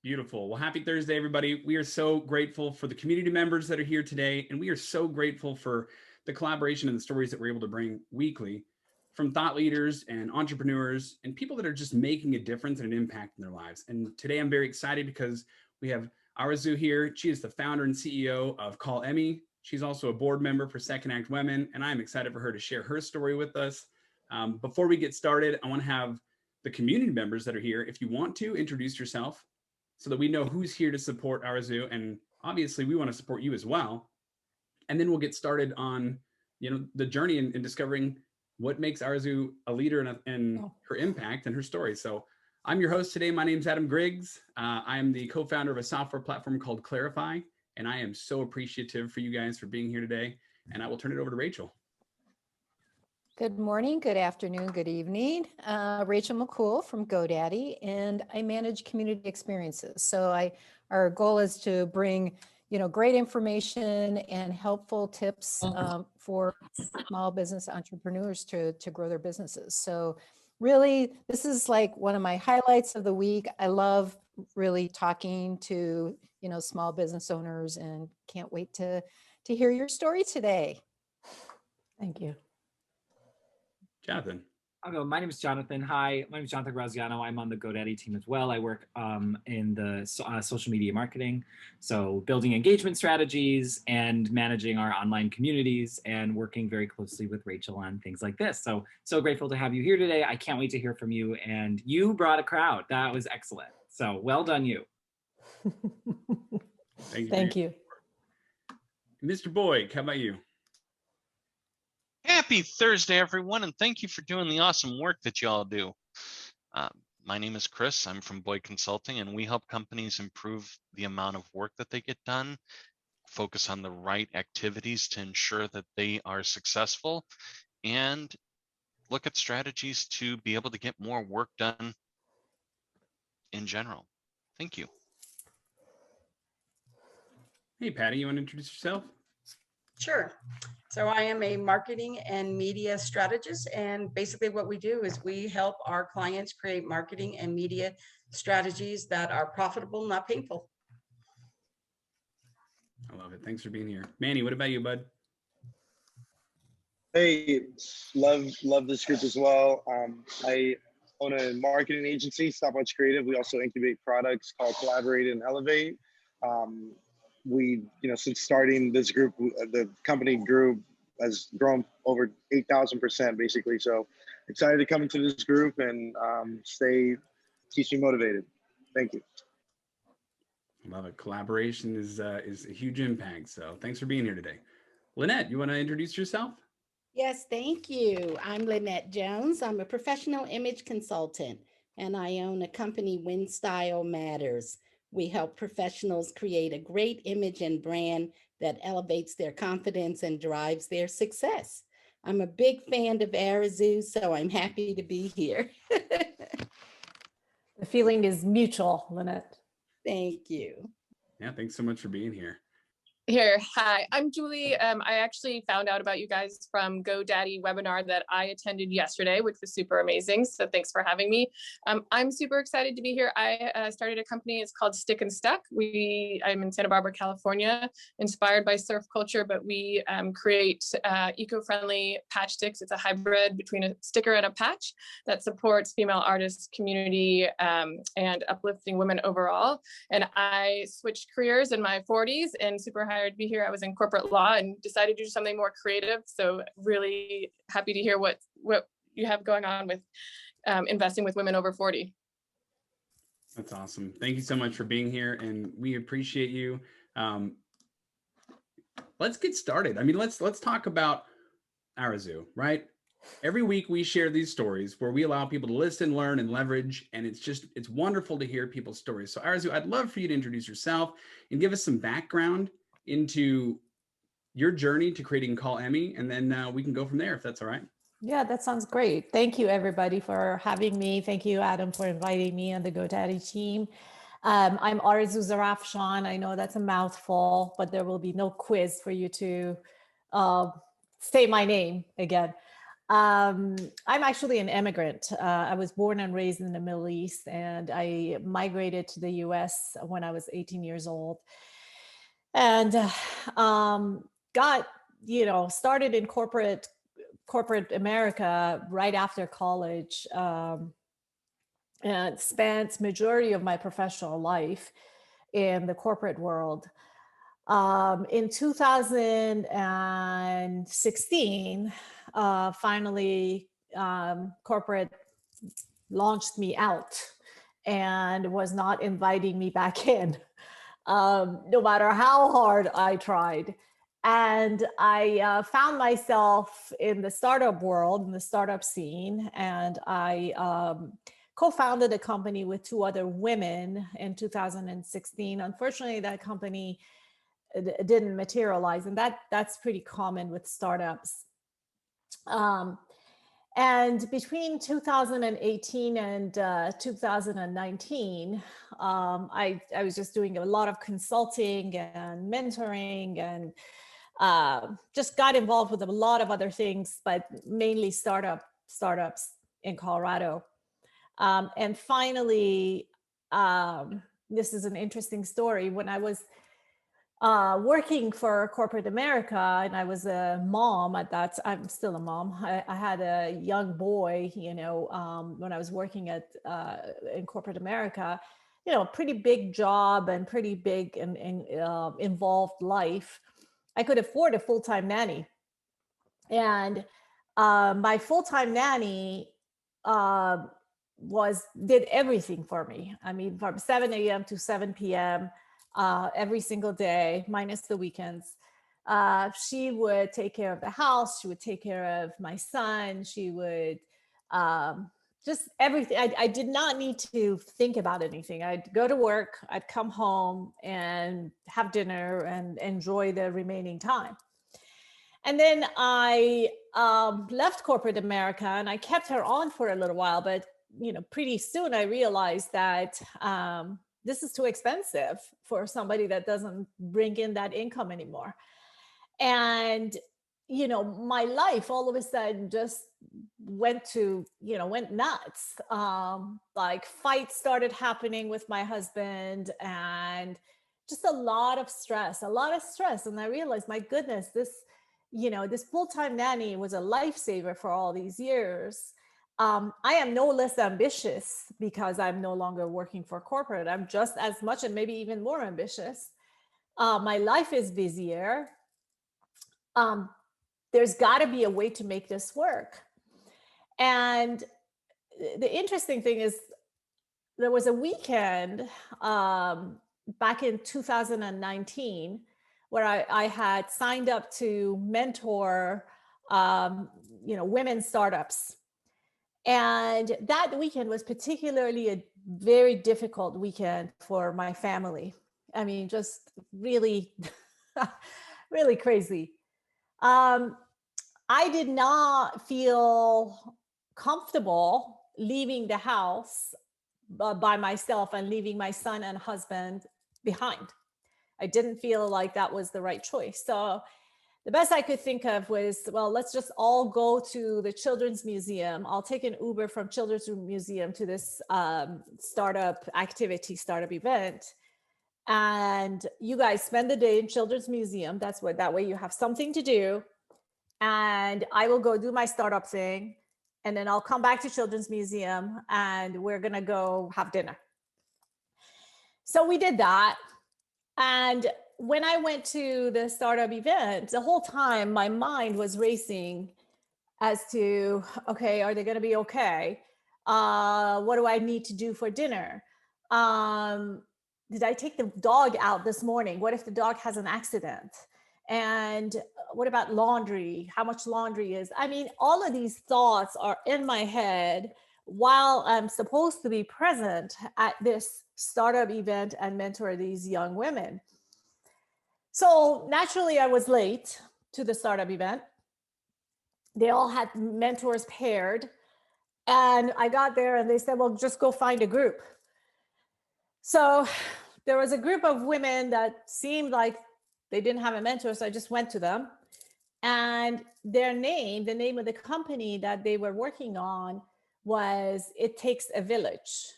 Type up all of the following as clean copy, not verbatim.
Beautiful. Well, happy Thursday, everybody. We are so grateful for the community members that are here today, and we are so grateful for the collaboration and the stories that we're able to bring weekly from thought leaders and entrepreneurs and people that are just making a difference and an impact in their lives. And today I'm very excited because we have Arezou here. She is the founder and CEO of Emmy. She's also a board member for Second Act Women, and I'm excited for her to share her story with us. Before we get started, I want to have the community members that are here, if you want to introduce yourself, so that we know who's here to support Arezou, and obviously we want to support you as well. And then we'll get started on, the journey in discovering what makes Arezou a leader and her impact and her story. So I'm your host today. My name is Adam Griggs. I am the co-founder of a software platform called CLARAfi, and I am so appreciative for you guys for being here today. And I will turn it over to Rachel. Good morning, good afternoon, good evening. Rachel McCool from GoDaddy, and I manage community experiences. So our goal is to bring, great information and helpful tips for small business entrepreneurs to grow their businesses. So really, this is like one of my highlights of the week. I love really talking to, small business owners, and can't wait to hear your story today. Thank you. Jonathan. I'll go. My name is Jonathan. Hi, my name is Jonathan Graziano. I'm on the GoDaddy team as well. I work in the social media marketing, so building engagement strategies and managing our online communities and working very closely with Rachel on things like this. So grateful to have you here today. I can't wait to hear from you. And you brought a crowd. That was excellent. So well done, you. Thank you. Mr. Boyd, how about you? Happy Thursday, everyone, and thank you for doing the awesome work that you all do. My name is Chris. I'm from Boyd Consulting, and we help companies improve the amount of work that they get done, focus on the right activities to ensure that they are successful, and look at strategies to be able to get more work done in general. Thank you. Hey, Patty, you want to introduce yourself? Sure. So I am a marketing and media strategist, and basically what we do is we help our clients create marketing and media strategies that are profitable, not painful. I love it. Thanks for being here. Manny, what about you, bud? Hey, love this group as well. I own a marketing agency, Stopwatch Creative. We also incubate products called Collaborate and Elevate. We, since starting this group, the company has grown over 8,000% basically. So excited to come into this group and keeps me motivated. Thank you. I love it. Collaboration is a huge impact. So thanks for being here today. Lynette, you want to introduce yourself? Yes, thank you. I'm Lynette Jones. I'm a professional image consultant, and I own a company, When Style Matters. We help professionals create a great image and brand that elevates their confidence and drives their success. I'm a big fan of Arezou, so I'm happy to be here. The feeling is mutual, Lynette. Thank you. Yeah, thanks so much for being here. Hi, I'm Julie. I actually found out about you guys from GoDaddy webinar that I attended yesterday, which was super amazing. So thanks for having me. I'm super excited to be here. I started a company. It's called Stick and Stuck. I'm in Santa Barbara, California, inspired by surf culture, but we create eco-friendly patch sticks. It's a hybrid between a sticker and a patch that supports female artists, community, and uplifting women overall. And I switched careers in my 40s and super hired to be here. I was in corporate law and decided to do something more creative. So really happy to hear what you have going on with investing with women over 40. That's awesome. Thank you so much for being here, and we appreciate you. Let's get started. I mean, let's talk about Arezou, right? Every week we share these stories where we allow people to listen, learn, and leverage, and it's wonderful to hear people's stories. So Arezou, I'd love for you to introduce yourself and give us some background into your journey to creating Emmy, and then we can go from there, if that's all right. Yeah, that sounds great. Thank you, everybody, for having me. Thank you, Adam, for inviting me on the GoDaddy team. I'm Arezou Zarafshan. I know that's a mouthful, but there will be no quiz for you to say my name again. I'm actually an immigrant. I was born and raised in the Middle East, and I migrated to the US when I was 18 years old. And got, started in corporate America right after college, and spent majority of my professional life in the corporate world. In 2016, finally, corporate launched me out and was not inviting me back in, no matter how hard I tried. And I found myself in the startup world, in the startup scene, and I co-founded a company with two other women in 2016. Unfortunately, that company didn't materialize, and that's pretty common with startups. And between 2018 and 2019, I was just doing a lot of consulting and mentoring, and just got involved with a lot of other things, but mainly startups in Colorado. And finally, this is an interesting story. When I was working for corporate America, and I was a mom at that. I'm still a mom. I had a young boy, when I was working in corporate America, pretty big job and pretty big and involved life. I could afford a full-time nanny, and my full-time nanny did everything for me. I mean, from 7 a.m. to 7 p.m. Every single day, minus the weekends. She would take care of the house. She would take care of my son. She would just everything. I did not need to think about anything. I'd go to work, I'd come home and have dinner and enjoy the remaining time. And then I left corporate America, and I kept her on for a little while, but pretty soon I realized that this is too expensive for somebody that doesn't bring in that income anymore. And, my life all of a sudden just went nuts. Like fights started happening with my husband, and just a lot of stress. And I realized, my goodness, this full-time nanny was a lifesaver for all these years. I am no less ambitious because I'm no longer working for corporate. I'm just as much and maybe even more ambitious. My life is busier. There's got to be a way to make this work. And the interesting thing is, there was a weekend back in 2019 where I had signed up to mentor, women startups. And that weekend was particularly a very difficult weekend for my family. I mean, just really, really crazy. I did not feel comfortable leaving the house by myself and leaving my son and husband behind. I didn't feel like that was the right choice. So the best I could think of was, well, let's just all go to the Children's Museum. I'll take an Uber from Children's Museum to this startup event. And you guys spend the day in Children's Museum. That way you have something to do. And I will go do my startup thing. And then I'll come back to Children's Museum, and we're going to go have dinner. So we did that. And when I went to the startup event, the whole time my mind was racing as to, okay, are they going to be okay? What do I need to do for dinner? Did I take the dog out this morning? What if the dog has an accident? And what about laundry? How much laundry is? I mean, all of these thoughts are in my head while I'm supposed to be present at this startup event and mentor these young women. So naturally, I was late to the startup event. They all had mentors paired. And I got there and they said, well, just go find a group. So there was a group of women that seemed like they didn't have a mentor. So I just went to them And their name, the name of the company that they were working on was It Takes a Village.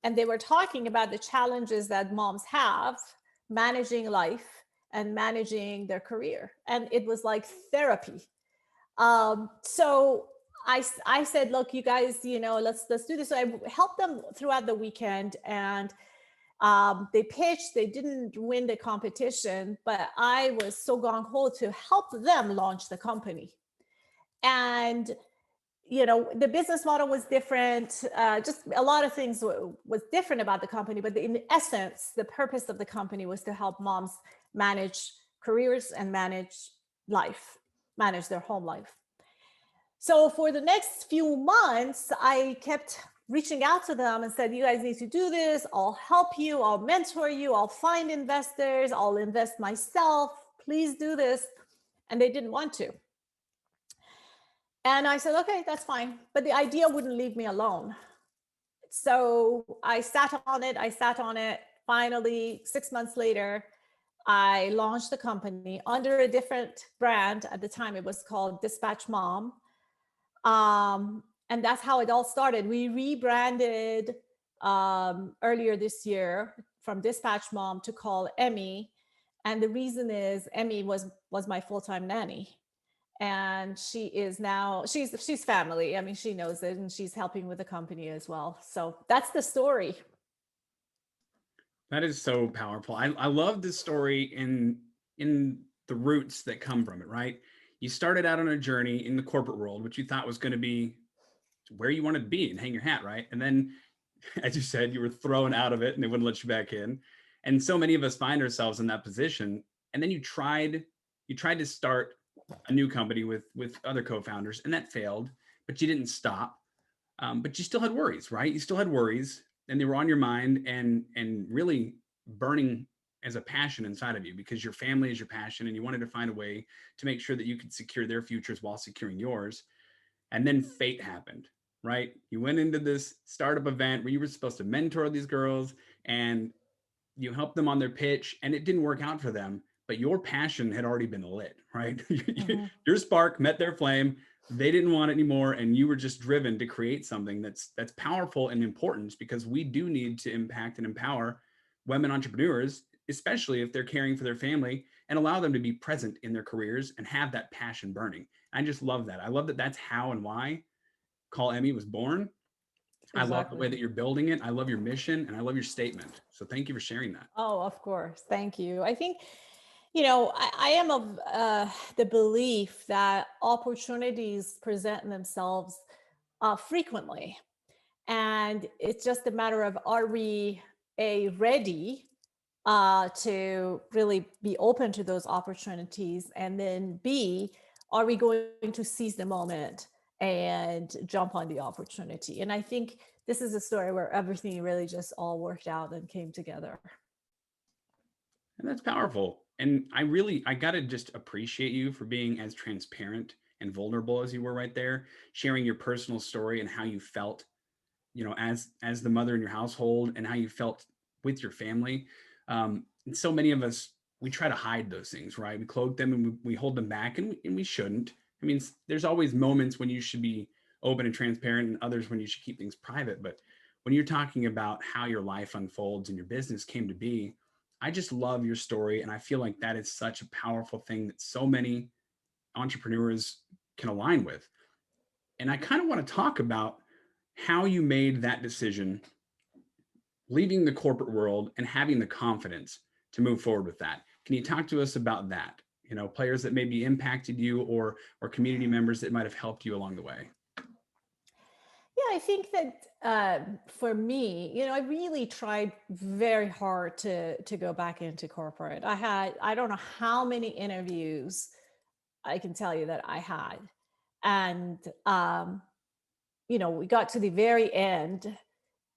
And they were talking about the challenges that moms have managing life and managing their career. And it was like therapy. So I said, look, you guys, let's do this. So I helped them throughout the weekend, and they pitched. They didn't win the competition, but I was so gung-ho to help them launch the company. And the business model was different. Just a lot of things was different about the company, but in essence, the purpose of the company was to help moms manage careers and manage life, manage their home life. So for the next few months, I kept reaching out to them and said, you guys need to do this. I'll help you. I'll mentor you. I'll find investors. I'll invest myself. Please do this. And they didn't want to. And I said, okay, that's fine. But the idea wouldn't leave me alone. So I sat on it. Finally, 6 months later, I launched the company under a different brand. At the time, it was called Dispatch Mom. And that's how it all started. We rebranded earlier this year from Dispatch Mom to call Emmy. And the reason is Emmy was my full-time nanny. And she is now, she's family. I mean, she knows it, and she's helping with the company as well. So that's the story. That is so powerful. I love this story in the roots that come from it, right? You started out on a journey in the corporate world, which you thought was going to be where you wanted to be and hang your hat, right? And then, as you said, you were thrown out of it and they wouldn't let you back in. And so many of us find ourselves in that position. And then you tried to start a new company with other co-founders, and that failed, but you didn't stop. But you still had worries, right? You still had worries, and they were on your mind and really burning as a passion inside of you, because your family is your passion, and you wanted to find a way to make sure that you could secure their futures while securing yours. And then fate happened, right? You went into this startup event where you were supposed to mentor these girls, and you helped them on their pitch, and it didn't work out for them. But your passion had already been lit, right? Mm-hmm. Your spark met their flame. They didn't want it anymore. And you were just driven to create something that's powerful and important, because we do need to impact and empower women entrepreneurs, especially if they're caring for their family, and allow them to be present in their careers and have that passion burning. I just love that. I love that that's how and why Call Emmy was born. Exactly. I love the way that you're building it. I love your mission, and I love your statement. So thank you for sharing that. Oh, of course. Thank you. I think, I am of the belief that opportunities present themselves frequently. And it's just a matter of, are we ready to really be open to those opportunities? And then B, are we going to seize the moment and jump on the opportunity? And I think this is a story where everything really just all worked out and came together. And that's powerful. And I got to just appreciate you for being as transparent and vulnerable as you were right there, sharing your personal story and how you felt, as the mother in your household, and how you felt with your family. And so many of us, we try to hide those things, right? We cloak them and we hold them back, and we shouldn't. I mean, there's always moments when you should be open and transparent, and others when you should keep things private. But when you're talking about how your life unfolds and your business came to be, I just love your story. And I feel like that is such a powerful thing that so many entrepreneurs can align with. And I kind of want to talk about how you made that decision, leaving the corporate world and having the confidence to move forward with that. Can you talk to us about that? Players that maybe impacted you, or community members that might have helped you along the way. Yeah, I think that for me, I really tried very hard to go back into corporate. I don't know how many interviews I can tell you that I had. And, we got to the very end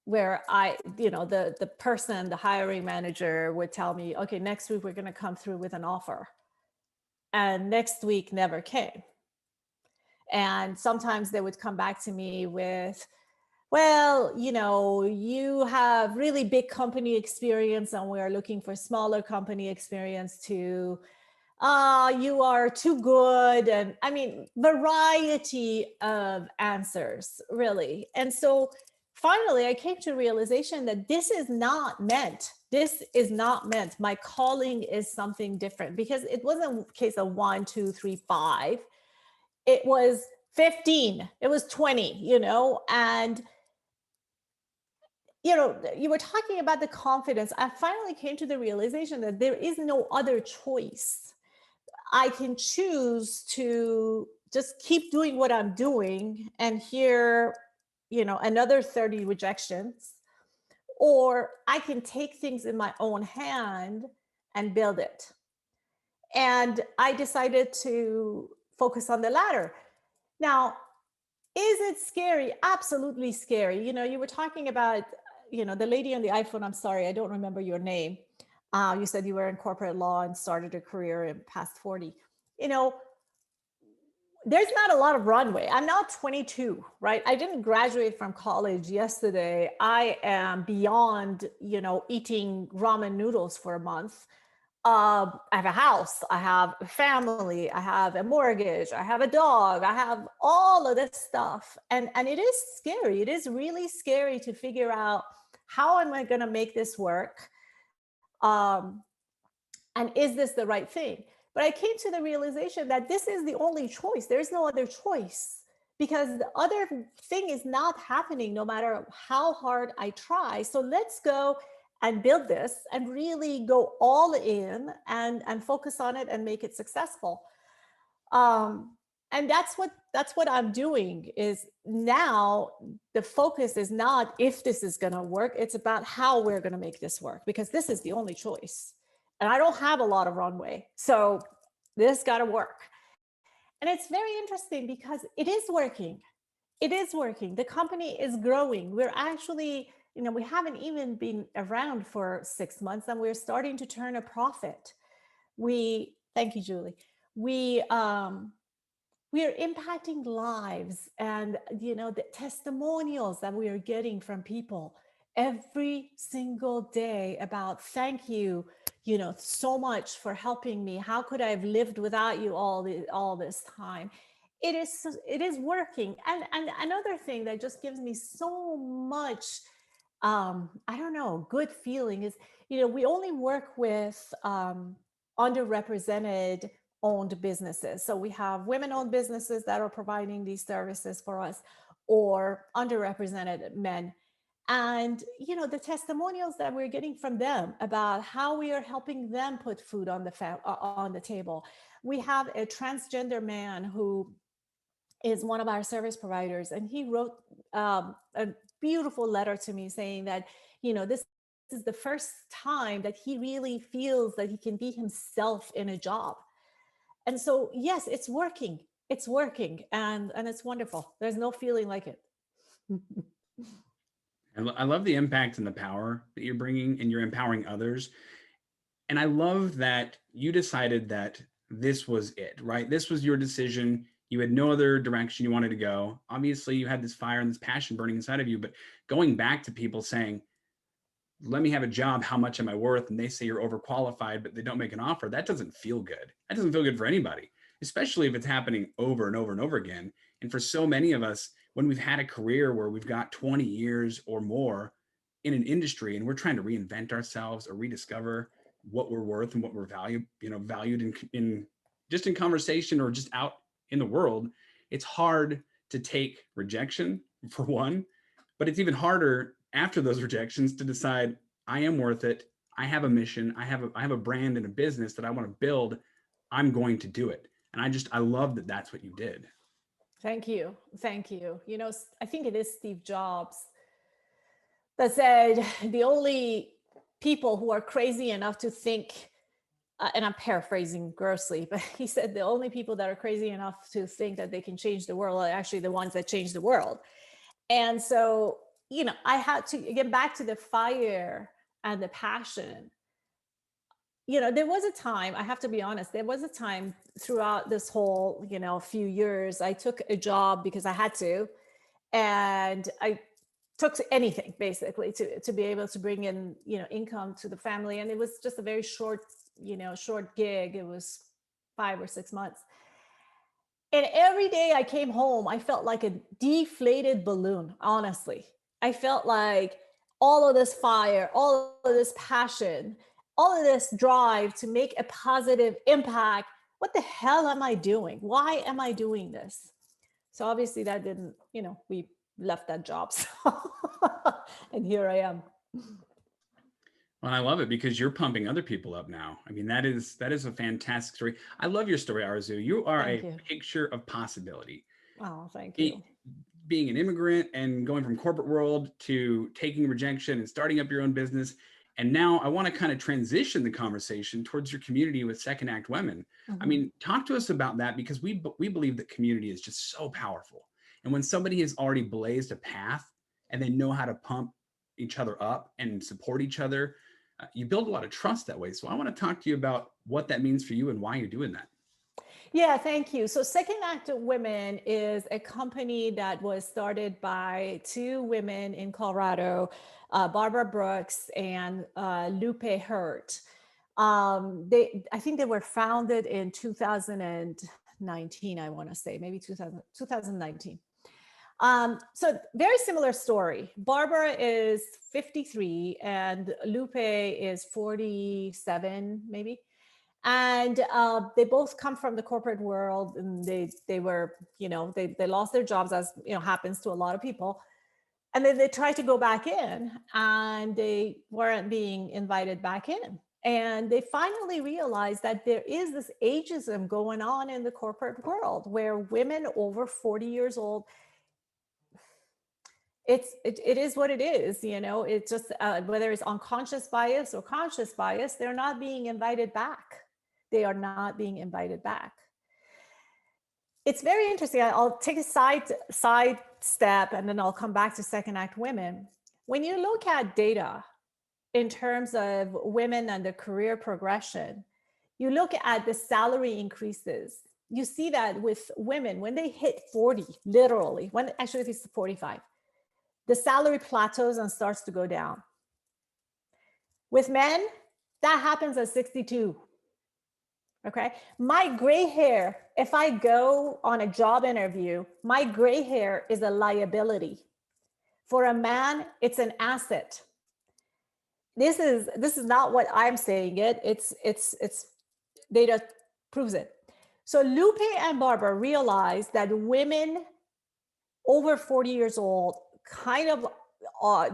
where the person, the hiring manager would tell me, okay, next week we're going to come through with an offer. And next week never came. And sometimes they would come back to me with, well, you have really big company experience, and we're looking for smaller company experience to you are too good. And I mean, variety of answers, really. And so finally, I came to the realization that this is not meant. My calling is something different, because it wasn't a case of 1, 2, 3, 5. It was 15. It was 20, and you were talking about the confidence. I finally came to the realization that there is no other choice. I can choose to just keep doing what I'm doing and hear, another 30 rejections, or I can take things in my own hand and build it. And I decided to focus on the latter. Now, is it scary? Absolutely scary. You were talking about, the lady on the iPhone. I'm sorry, I don't remember your name. You said you were in corporate law and started a career in past 40. There's not a lot of runway. I'm now 22, right? I didn't graduate from college yesterday. I am beyond, eating ramen noodles for a month. I have a house, I have a family, I have a mortgage, I have a dog, I have all of this stuff. And it is scary. It is really scary to figure out, how am I going to make this work? And is this the right thing? But I came to the realization that this is the only choice. There's no other choice, because the other thing is not happening no matter how hard I try. So let's go and build this and really go all in and focus on it and make it successful. And that's what I'm doing. Is now the focus is not if this is going to work. It's about how we're going to make this work, because this is the only choice. And I don't have a lot of runway. So this got to work. And it's very interesting because it is working. It is working. The company is growing. We're actually, we haven't even been around for 6 months and we're starting to turn a profit. Thank you, Julie. We are impacting lives, and the testimonials that we are getting from people every single day about, thank you, so much for helping me. How could I have lived without you all this time? It is working. And another thing that just gives me so much, good feeling is, we only work with underrepresented owned businesses. So we have women-owned businesses that are providing these services for us, or underrepresented men. And, the testimonials that we're getting from them about how we are helping them put food on the table. We have a transgender man who is one of our service providers, and he wrote a beautiful letter to me saying that, this is the first time that he really feels that he can be himself in a job. And so, yes, it's working. It's working. And it's wonderful. There's no feeling like it. I love the impact and the power that you're bringing, and you're empowering others. And I love that you decided that this was it, right? This was your decision. You had no other direction you wanted to go. Obviously, you had this fire and this passion burning inside of you, but going back to people saying, let me have a job, how much am I worth? And they say you're overqualified, but they don't make an offer. That doesn't feel good. That doesn't feel good for anybody, especially if it's happening over and over and over again. And for so many of us, when we've had a career where we've got 20 years or more in an industry and we're trying to reinvent ourselves or rediscover what we're worth and what we're valued in just in conversation or just out in the world, it's hard to take rejection, for one, but it's even harder after those rejections to decide, I am worth it. I have a mission. I have a brand and a business that I want to build. I'm going to do it. And I love that that's what you did. Thank you. Thank you. I think it is Steve Jobs that said the only people who are crazy enough to think, and I'm paraphrasing grossly, but he said the only people that are crazy enough to think that they can change the world are actually the ones that change the world. And so, I had to get back to the fire and the passion. There was a time, I have to be honest, there was a time throughout this whole, few years, I took a job because I had to, and I took anything basically to be able to bring in, income to the family. And it was just a very short gig. It was 5 or 6 months. And every day I came home, I felt like a deflated balloon, honestly. I felt like all of this fire, all of this passion, all of this drive to make a positive impact. What the hell am I doing? Why am I doing this? So obviously that didn't, we left that job. So and here I am. Well, I love it because you're pumping other people up now. I mean, that is a fantastic story. I love your story, Arezou. You are Thank a you. picture of possibility. Oh, thank you. Being an immigrant and going from corporate world to taking rejection and starting up your own business. And now I want to kind of transition the conversation towards your community with Second Act Women. I mean, talk to us about that, because we believe that community is just so powerful. And when somebody has already blazed a path and they know how to pump each other up and support each other, you build a lot of trust that way. So I want to talk to you about what that means for you and why you're doing that. Yeah, thank you. So Second Act Women is a company that was started by 2 women in Colorado, Barbara Brooks and Lupe Hurt. I think they were founded in 2019, I want to say, maybe 2019. So very similar story. Barbara is 53 and Lupe is 47, maybe. And they both come from the corporate world, and they were, they lost their jobs, as happens to a lot of people. And then they tried to go back in and they weren't being invited back in. And they finally realized that there is this ageism going on in the corporate world where women over 40 years old, it is what it is, it's just whether it's unconscious bias or conscious bias, they're not being invited back. They are not being invited back. It's very interesting. I'll take a side step and then I'll come back to Second Act Women. When you look at data in terms of women and their career progression, you look at the salary increases. You see that with women, when they hit 40, literally, actually if it's 45, the salary plateaus and starts to go down. With men, that happens at 62. Okay. My gray hair, if I go on a job interview, my gray hair is a liability. For a man, it's an asset. This is not what I'm saying it. It's data proves it. So Lupe and Barbara realized that women over 40 years old kind of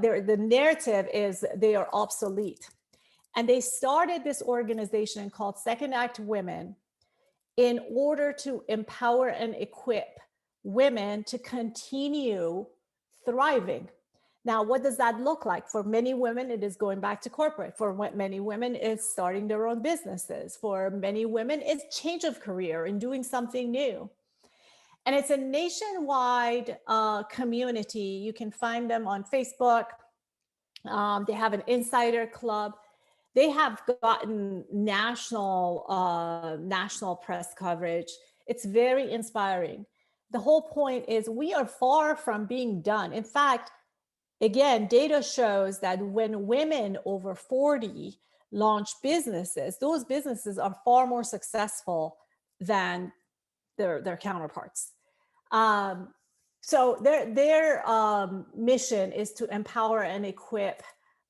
the narrative is they are obsolete. And they started this organization called Second Act Women in order to empower and equip women to continue thriving. Now, what does that look like? For many women, it is going back to corporate. For many women, it's starting their own businesses. For many women, it's change of career and doing something new. And it's a nationwide community. You can find them on Facebook. They have an insider club. They have gotten national press coverage. It's very inspiring. The whole point is we are far from being done. In fact, again, data shows that when women over 40 launch businesses, those businesses are far more successful than their counterparts. So their mission is to empower and equip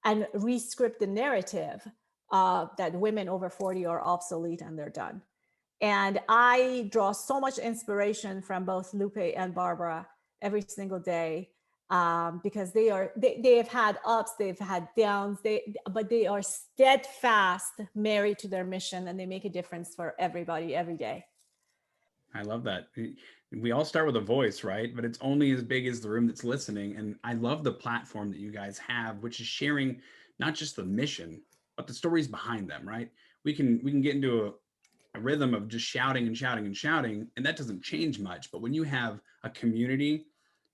and re-script the narrative that women over 40 are obsolete and they're done. And I draw so much inspiration from both Lupe and Barbara every single day because they have had ups, they've had downs, but they are steadfast, married to their mission, and they make a difference for everybody every day. I love that. We all start with a voice, right? But it's only as big as the room that's listening. And I love the platform that you guys have, which is sharing not just the mission, but the stories behind them, right? We can get into a rhythm of just shouting and shouting and shouting, and that doesn't change much. But when you have a community,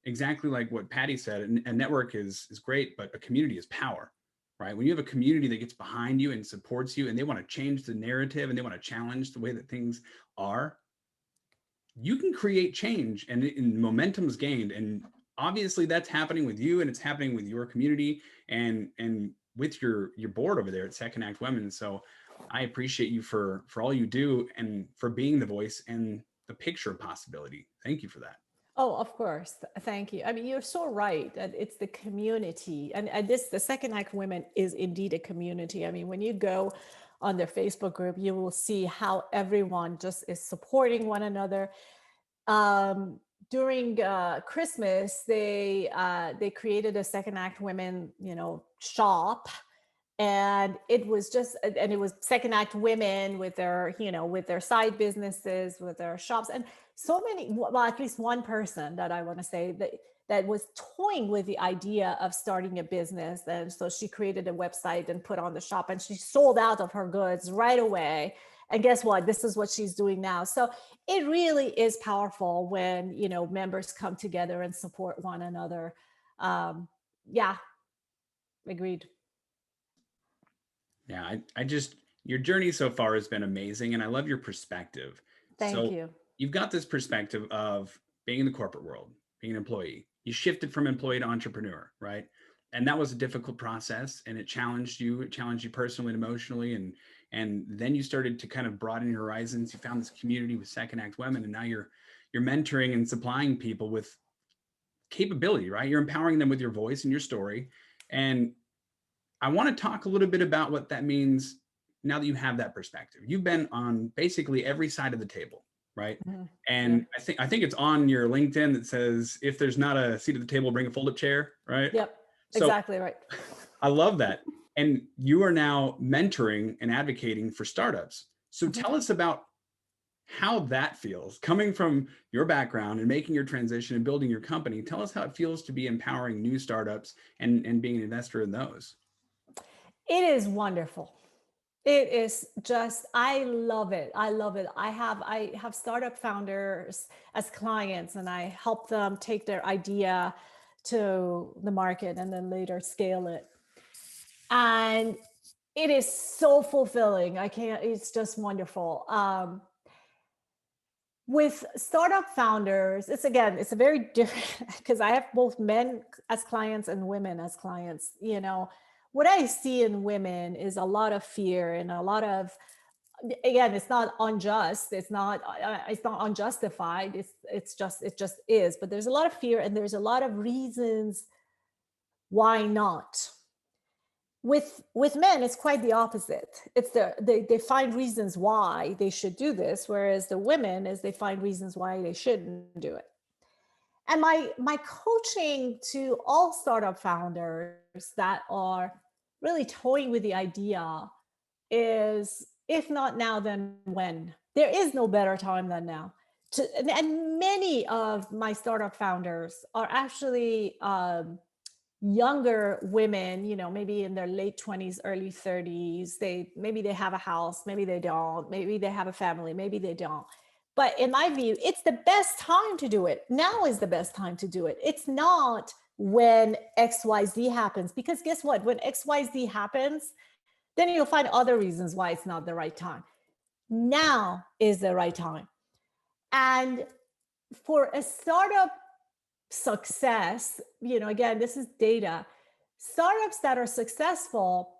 exactly like what Patty said, a network is great, but a community is power, right? When you have a community that gets behind you and supports you, and they want to change the narrative and they want to challenge the way that things are, you can create change and momentum's gained. And obviously that's happening with you, and it's happening with your community and with your board over there at Second Act Women. So I appreciate you for all you do and for being the voice and the picture of possibility. Thank you for that. Oh, of course. Thank you. I mean, you're so right that it's the community. And the Second Act Women is indeed a community. I mean, when you go on their Facebook group, you will see how everyone just is supporting one another. During Christmas, they created a Second Act Women, shop. And it was Second Act Women with their, with their side businesses, with their shops, and so many, well, at least one person that I want to say that was toying with the idea of starting a business. And so she created a website and put on the shop, and she sold out of her goods right away. And guess what? This is what she's doing now. So it really is powerful when, members come together and support one another. Yeah, agreed. Yeah, I just, your journey so far has been amazing, and I love your perspective. Thank you. You've got this perspective of being in the corporate world, being an employee. You shifted from employee to entrepreneur, right? And that was a difficult process, and it challenged you. It challenged you personally and emotionally, and then you started to kind of broaden your horizons. You found this community with Second Act Women, and now you're mentoring and supplying people with capability, right? You're empowering them with your voice and your story. And I want to talk a little bit about what that means now that you have that perspective. You've been on basically every side of the table, right? Mm-hmm. And yeah. I think it's on your LinkedIn that says, if there's not a seat at the table, bring a fold-up chair, right? Yep, so, exactly right. I love that. And you are now mentoring and advocating for startups. So tell us about how that feels, coming from your background and making your transition and building your company. Tell us how it feels to be empowering new startups and being an investor in those. It is wonderful. It is just, I love it. I love it. I have startup founders as clients, and I help them take their idea to the market and then later scale it. And it is so fulfilling. It's just wonderful. With startup founders, it's a very different, because I have both men as clients and women as clients. What I see in women is a lot of fear and a lot of, again, it's not unjust. It's not unjustified. It just is. But there's a lot of fear, and there's a lot of reasons why not. With men, it's quite the opposite. It's they find reasons why they should do this, whereas the women is they find reasons why they shouldn't do it. And my coaching to all startup founders that are really toying with the idea is, if not now, then when? There is no better time than now. And many of my startup founders are actually younger women, maybe in their late 20s, early 30s. Maybe they have a house, maybe they don't, maybe they have a family, maybe they don't. But in my view, it's the best time to do it. Now is the best time to do it. It's not when XYZ happens, because guess what? When XYZ happens, then you'll find other reasons why it's not the right time. Now is the right time. And for a startup success, again, this is data. Startups that are successful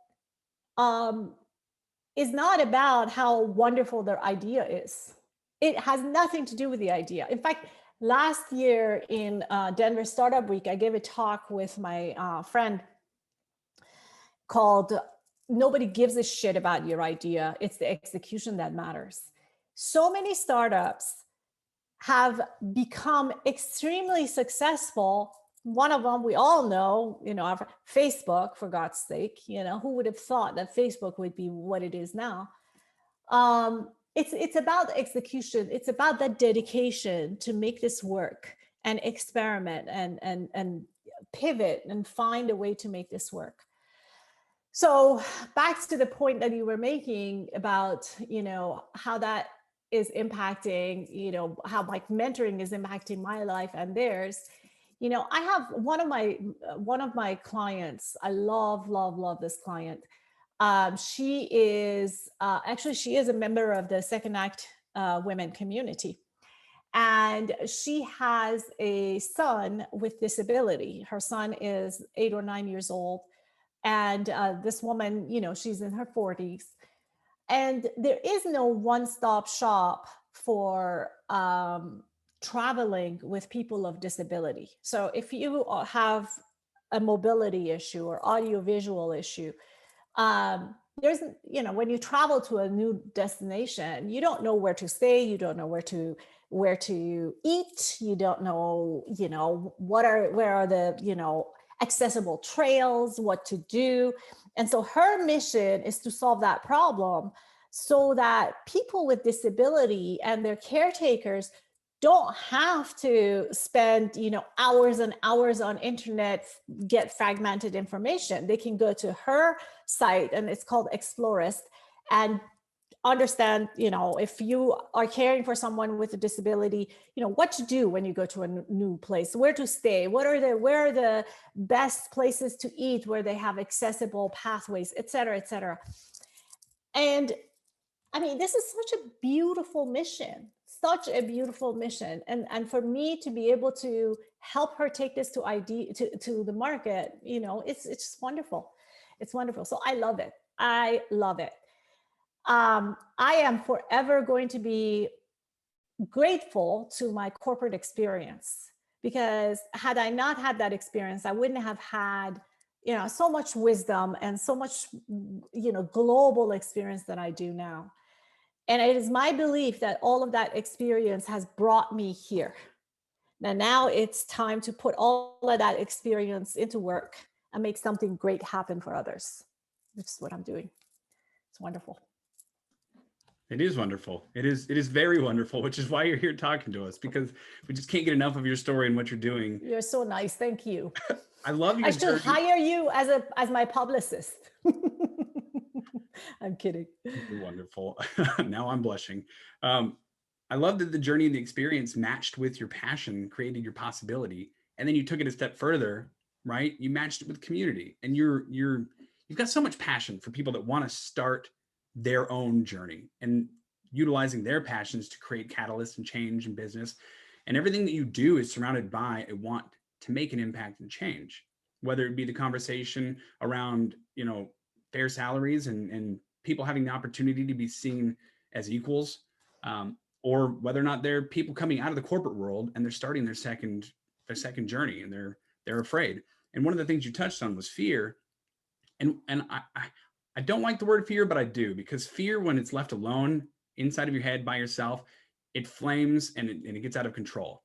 is not about how wonderful their idea is. It has nothing to do with the idea. In fact, last year in Denver Startup Week, I gave a talk with my friend called "Nobody Gives a Shit About Your Idea. It's the execution that matters." So many startups have become extremely successful. One of them we all know, Facebook, for God's sake. Who would have thought that Facebook would be what it is now? It's about execution. It's about that dedication to make this work and experiment and pivot and find a way to make this work. So back to the point that you were making about, how that is impacting, how like mentoring is impacting my life and theirs. I have one of my clients. I love this client. She is a member of the Second Act Women community. And she has a son with disability. Her son is 8 or 9 years old. And this woman, she's in her 40s. And there is no one-stop shop for traveling with people of disability. So if you have a mobility issue or audiovisual issue, there's, when you travel to a new destination, you don't know where to stay, you don't know where to eat, you don't know, where are the, accessible trails, what to do. And so her mission is to solve that problem so that people with disability and their caretakers don't have to spend, hours and hours on internet, get fragmented information. They can go to her site, and it's called Explorist, and understand, if you are caring for someone with a disability, what to do when you go to a new place, where to stay, where are the best places to eat, where they have accessible pathways, et cetera, et cetera. And I mean, this is such a beautiful mission, such a beautiful mission. And for me to be able to help her take this to the market, it's just wonderful. It's wonderful. So I love it. I love it. I am forever going to be grateful to my corporate experience, because had I not had that experience, I wouldn't have had, so much wisdom and so much, global experience that I do now. And it is my belief that all of that experience has brought me here. Now it's time to put all of that experience into work and make something great happen for others. This is what I'm doing. It's wonderful. It is wonderful. It is very wonderful, which is why you're here talking to us, because we just can't get enough of your story and what you're doing. You're so nice. Thank you. I love your I should journey. hire you as my publicist. I'm kidding. You're wonderful. Now I'm blushing. I love that the journey and the experience matched with your passion, created your possibility, and then you took it a step further, right? You matched it with community, and you've got so much passion for people that want to start their own journey and utilizing their passions to create catalysts and change in business. And everything that you do is surrounded by a want to make an impact and change, whether it be the conversation around, fair salaries and people having the opportunity to be seen as equals, or whether or not they're people coming out of the corporate world and they're starting their second journey and they're afraid. And one of the things you touched on was fear. And I don't like the word fear, but I do, because fear, when it's left alone inside of your head by yourself, it flames and it gets out of control.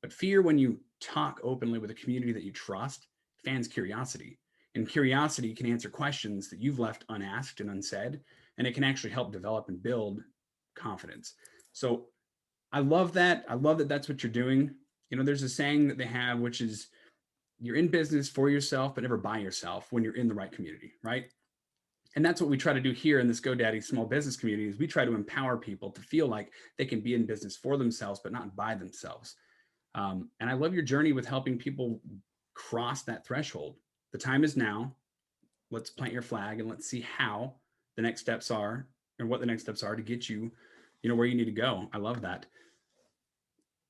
But fear, when you talk openly with a community that you trust, fans curiosity. And curiosity can answer questions that you've left unasked and unsaid, and it can actually help develop and build confidence. So I love that. I love that that's what you're doing. There's a saying that they have, which is, you're in business for yourself, but never by yourself when you're in the right community, right? And that's what we try to do here in this GoDaddy small business community, is we try to empower people to feel like they can be in business for themselves, but not by themselves. And I love your journey with helping people cross that threshold. The time is now. Let's plant your flag and let's see how the next steps are, and what the next steps are to get you, where you need to go. I love that.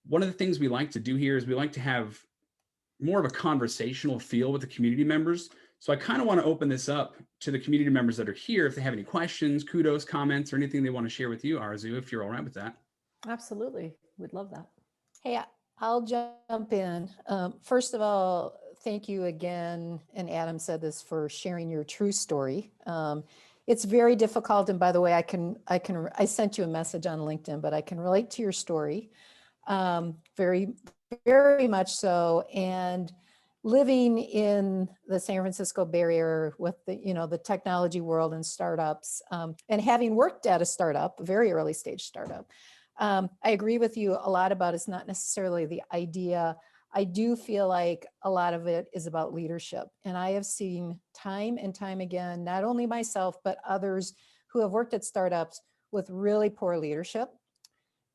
One of the things we like to do here is we like to have more of a conversational feel with the community members. So I kind of want to open this up to the community members that are here, if they have any questions, kudos, comments, or anything they want to share with you, Arezou, if you're all right with that. Absolutely. We'd love that. Hey, I'll jump in. First of all, thank you again, and Adam said this, for sharing your true story. It's very difficult, and by the way, I sent you a message on LinkedIn, but I can relate to your story, very, very much so. And living in the San Francisco Bay Area with the technology world and startups, and having worked at a startup, a very early stage startup, I agree with you a lot about it's not necessarily the idea. I do feel like a lot of it is about leadership. And I have seen time and time again, not only myself, but others who have worked at startups with really poor leadership.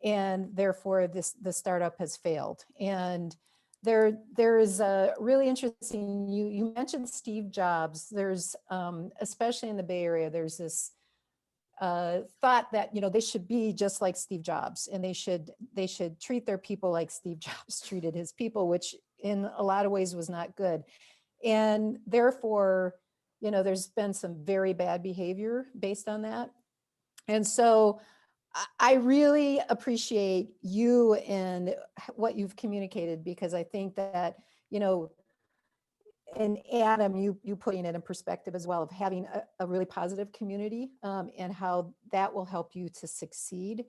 And therefore the startup has failed. And there is a really interesting, you mentioned Steve Jobs. There's, especially in the Bay Area, there's this thought that, they should be just like Steve Jobs, and they should treat their people like Steve Jobs treated his people, which in a lot of ways was not good. And therefore, there's been some very bad behavior based on that. And so I really appreciate you and what you've communicated, because I think that, you know, and Adam, you putting it in perspective as well, of having a really positive community, and how that will help you to succeed,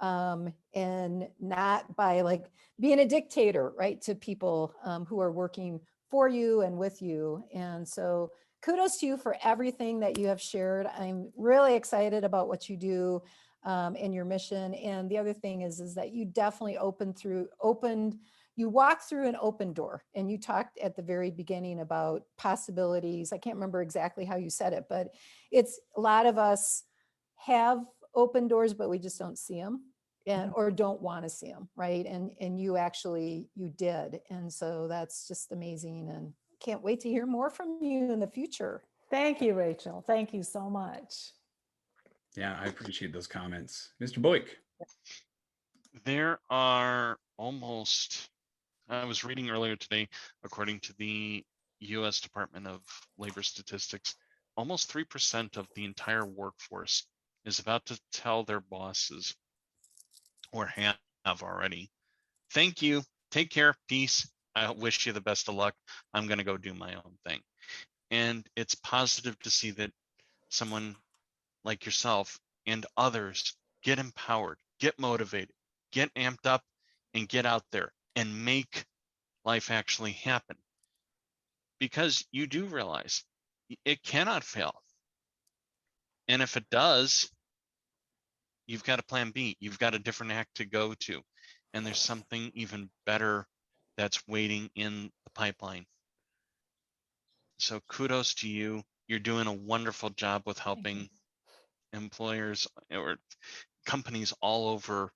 and not by like being a dictator, right, to people who are working for you and with you. And so kudos to you for everything that you have shared. I'm really excited about what you do, and your mission. And the other thing is that you definitely you walked through an open door, and you talked at the very beginning about possibilities. I can't remember exactly how you said it, but it's a lot of us have open doors, but we just don't see them, and or don't want to see them, right? And you did. And so that's just amazing, and can't wait to hear more from you in the future. Thank you, Rachel. Thank you so much. Yeah, I appreciate those comments. Mr. Boyk. There are almost, I was reading earlier today, according to the US Department of Labor Statistics, almost 3% of the entire workforce is about to tell their bosses, or have already, thank you, take care, peace, I wish you the best of luck, I'm going to go do my own thing. And it's positive to see that someone like yourself and others get empowered, get motivated, get amped up, and get out there and make life actually happen. Because you do realize it cannot fail. And if it does, you've got a plan B, you've got a different act to go to. And there's something even better that's waiting in the pipeline. So kudos to you. You're doing a wonderful job with helping employers or companies all over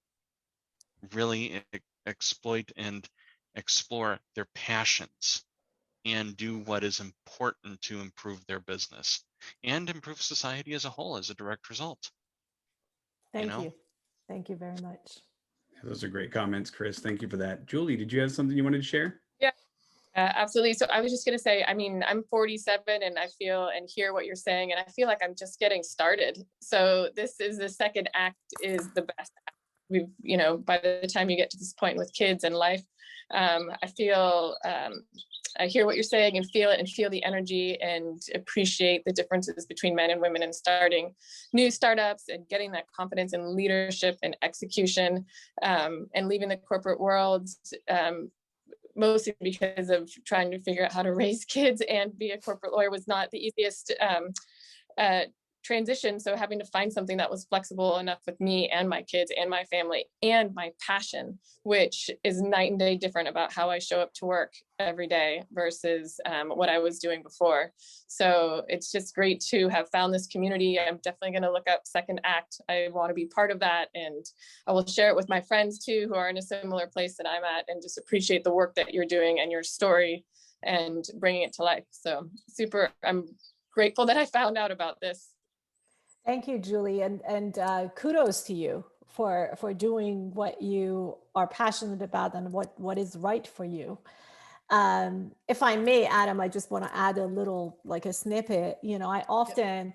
really exploit and explore their passions and do what is important to improve their business and improve society as a whole as a direct result. Thank you. Thank you very much. Those are great comments, Chris. Thank you for that. Julie, did you have something you wanted to share? Yeah, absolutely. So I was just going to say, I mean, I'm 47 and I feel and hear what you're saying, and I feel like I'm just getting started. So this is the second act is the best act. We've, you know, by the time you get to this point with kids and life, I feel, I hear what you're saying and feel it, and feel the energy, and appreciate the differences between men and women in starting new startups and getting that confidence in leadership and execution, and leaving the corporate world, mostly because of trying to figure out how to raise kids and be a corporate lawyer was not the easiest transition. So having to find something that was flexible enough with me and my kids and my family and my passion, which is night and day different about how I show up to work every day versus what I was doing before. So it's just great to have found this community. I'm definitely going to look up Second Act. I want to be part of that, and I will share it with my friends too, who are in a similar place that I'm at, and just appreciate the work that you're doing and your story and bringing it to life. So super, I'm grateful that I found out about this. Thank you, Julie, and kudos to you for doing what you are passionate about and what is right for you. If I may, Adam, I just want to add a little, like a snippet. You know, I often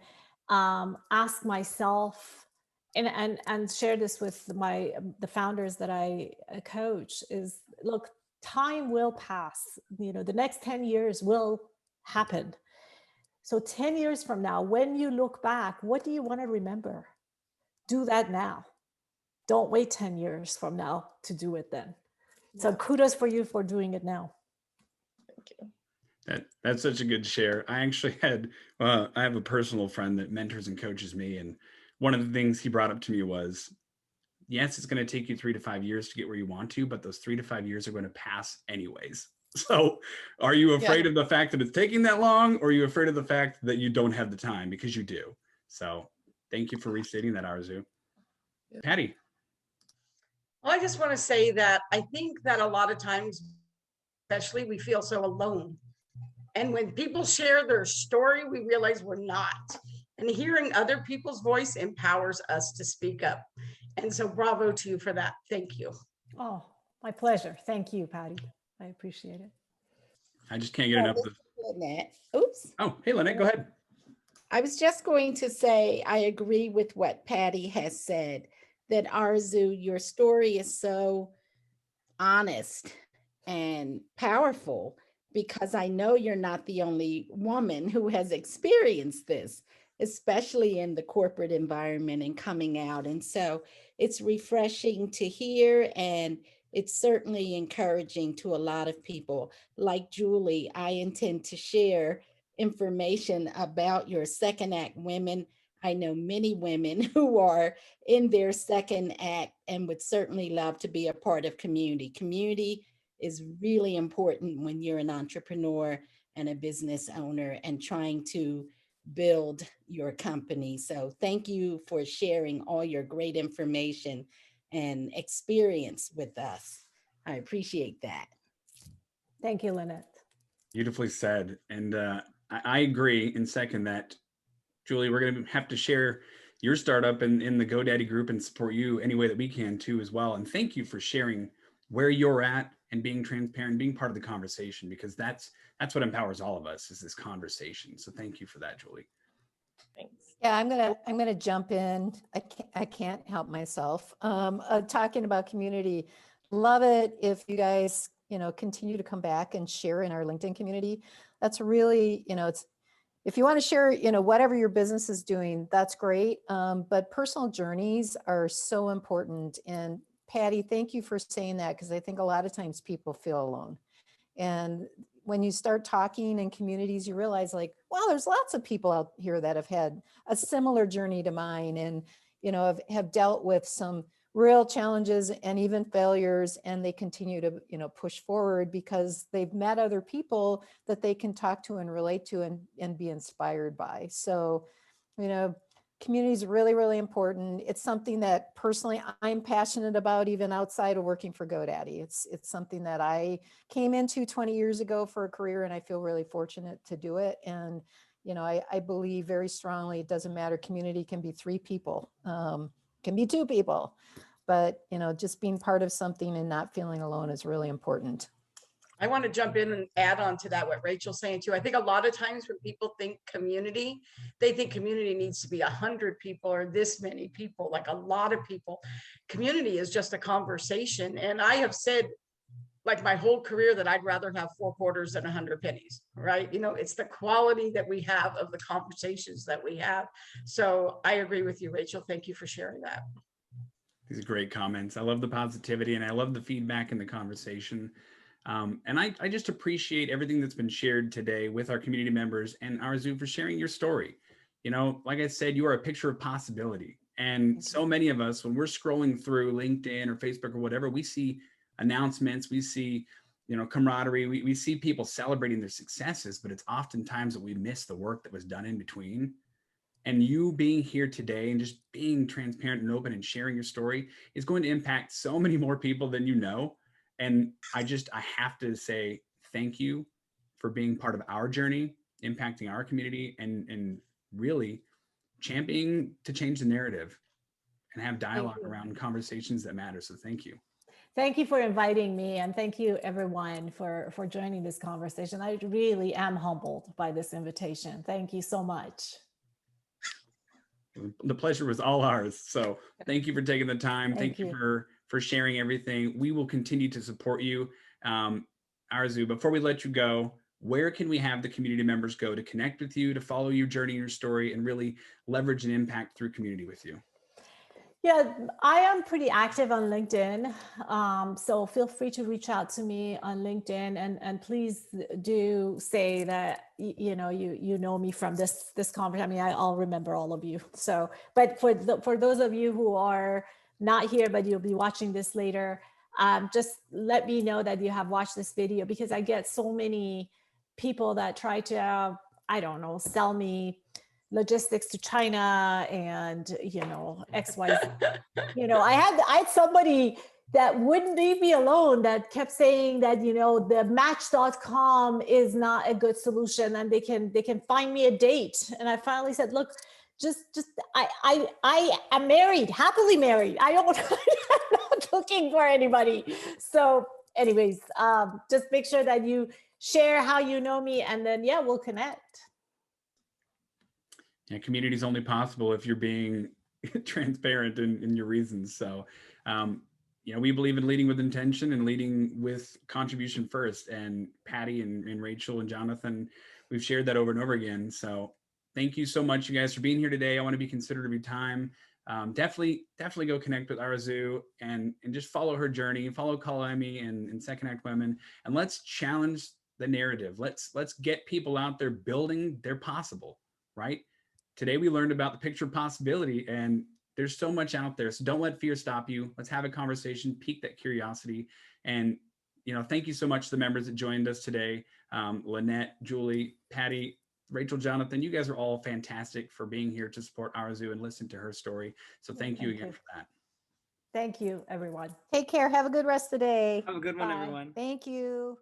ask myself and share this with the founders that I coach is, look, time will pass. You know, the next 10 years will happen. So 10 years from now, when you look back, what do you want to remember? Do that now. Don't wait 10 years from now to do it then. So kudos for you for doing it now. Thank you. That's such a good share. I actually had, I have a personal friend that mentors and coaches me. And one of the things he brought up to me was, yes, it's going to take you 3 to 5 years to get where you want to, but those 3 to 5 years are going to pass anyways. So are you afraid of the fact that it's taking that long, or are you afraid of the fact that you don't have the time? Because you do. So thank you for restating that, Arezou. Patty. Well, I just want to say that I think that a lot of times, especially, we feel so alone. And when people share their story, we realize we're not. And hearing other people's voice empowers us to speak up. And so bravo to you for that. Thank you. Oh, my pleasure. Thank you, Patty. I appreciate it. I just can't get enough of Lynette. Oops. Oh, hey, Lynette, go ahead. I was just going to say, I agree with what Patty has said, that Arezou, your story is so honest and powerful, because I know you're not the only woman who has experienced this, especially in the corporate environment and coming out. And so it's refreshing to hear, and it's certainly encouraging to a lot of people. Like Julie, I intend to share information about your second act women. I know many women who are in their second act and would certainly love to be a part of community. Community is really important when you're an entrepreneur and a business owner and trying to build your company. So thank you for sharing all your great information and experience with us. I appreciate that. Thank you, Lynette. Beautifully said. And I agree and second that, Julie, we're going to have to share your startup in the GoDaddy group and support you any way that we can too as well. And thank you for sharing where you're at and being transparent, being part of the conversation, because that's what empowers all of us, is this conversation. So thank you for that, Julie. Thanks. Yeah, I'm gonna jump in. I can't help myself. Talking about community, love it if you guys, continue to come back and share in our LinkedIn community. That's really, it's, if you want to share, whatever your business is doing, that's great. But personal journeys are so important. And Patty, thank you for saying that, because I think a lot of times people feel alone. And when you start talking in communities, you realize, like, wow, there's lots of people out here that have had a similar journey to mine, and, have dealt with some real challenges and even failures, and they continue to, push forward because they've met other people that they can talk to and relate to and be inspired by. So, community is really, really important. It's something that personally I'm passionate about, even outside of working for GoDaddy. It's something that I came into 20 years ago for a career, and I feel really fortunate to do it. And, I believe very strongly, it doesn't matter. Community can be 3 people, can be 2 people, but, just being part of something and not feeling alone is really important. I want to jump in and add on to that what Rachel's saying too. I think a lot of times when people think community, they think community needs to be 100 people or this many people, like a lot of people. Community is just a conversation. And I have said, like, my whole career, that I'd rather have 4 quarters than 100 pennies, right? It's the quality that we have of the conversations that we have. So I agree with you, Rachel. Thank you for sharing that. These are great comments. I love the positivity, and I love the feedback in the conversation. And I just appreciate everything that's been shared today with our community members, and Arezou, for sharing your story. Like I said, you are a picture of possibility. And so many of us, when we're scrolling through LinkedIn or Facebook or whatever, we see announcements, we see, camaraderie, we see people celebrating their successes, but it's oftentimes that we miss the work that was done in between. And you being here today and just being transparent and open and sharing your story is going to impact so many more people than you know. And I have to say thank you for being part of our journey, impacting our community, and really championing to change the narrative and have dialogue around conversations that matter. So thank you. Thank you for inviting me, and thank you everyone for joining this conversation. I really am humbled by this invitation. Thank you so much. The pleasure was all ours. So thank you for taking the time. Thank you for sharing everything. We will continue to support you. Arezou, before we let you go, where can we have the community members go to connect with you, to follow your journey, your story, and really leverage and impact through community with you? Yeah, I am pretty active on LinkedIn. So feel free to reach out to me on LinkedIn, and please do say that, you know me from this conference. I mean, I'll remember all of you. So, but for those of you who are not here, but you'll be watching this later, just let me know that you have watched this video, because I get so many people that try to, I don't know, sell me logistics to China and, XYZ. I had somebody that wouldn't leave me alone, that kept saying that, the match.com is not a good solution and they can find me a date. And I finally said, look, I am married, happily married. I'm not looking for anybody. So anyways, just make sure that you share how you know me, and then, yeah, we'll connect. Yeah, community is only possible if you're being transparent in your reasons. So, we believe in leading with intention and leading with contribution first. And Patty and Rachel and Jonathan, we've shared that over and over again. So thank you so much, you guys, for being here today. I want to be considerate of your time. Definitely go connect with Arezou and just follow her journey, follow Emmy and Second Act Women, and let's challenge the narrative. Let's get people out there building their possible, right? Today we learned about the picture of possibility, and there's so much out there. So don't let fear stop you. Let's have a conversation, pique that curiosity. And, thank you so much to the members that joined us today. Lynette, Julie, Patty, Rachel, Jonathan, you guys are all fantastic for being here to support Arezou and listen to her story. So thank you again for that. Thank you, everyone. Take care. Have a good rest of the day. Have a good one, Bye. everyone. Thank you.